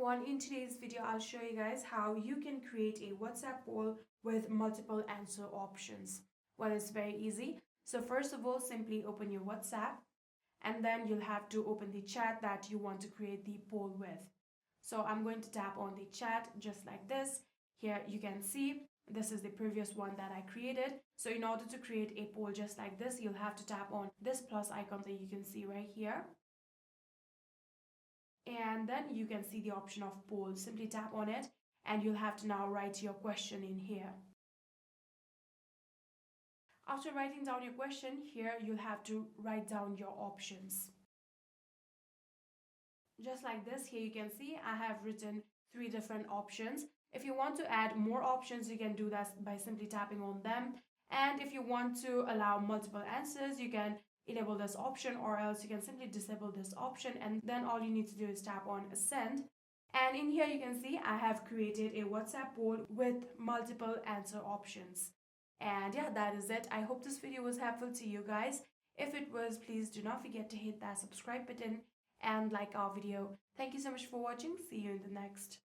everyone, in today's video I'll show you guys how you can create a WhatsApp poll with multiple answer options. Well, it's very easy. So first of all, simply open your WhatsApp and then you'll have to open the chat that you want to create the poll with. So I'm going to tap on the chat just like this. Here you can see this is the previous one that I created. So in order to create a poll just like this, you'll have to tap on this plus icon that you can see right here. And then you can see the option of poll. Simply tap on it and you'll have to now write your question in here. After writing down your question, here you'll have to write down your options. Just like this, here you can see I have written 3 different options. If you want to add more options, you can do that by simply tapping on them. And if you want to allow multiple answers, you can enable this option, or else you can simply disable this option, and then all you need to do is tap on send. And in here you can see I have created a WhatsApp poll with multiple answer options. And yeah, that is it. I hope this video was helpful to you guys. If it was, please do not forget to hit that subscribe button and like our video. Thank you so much for watching. See you in the next.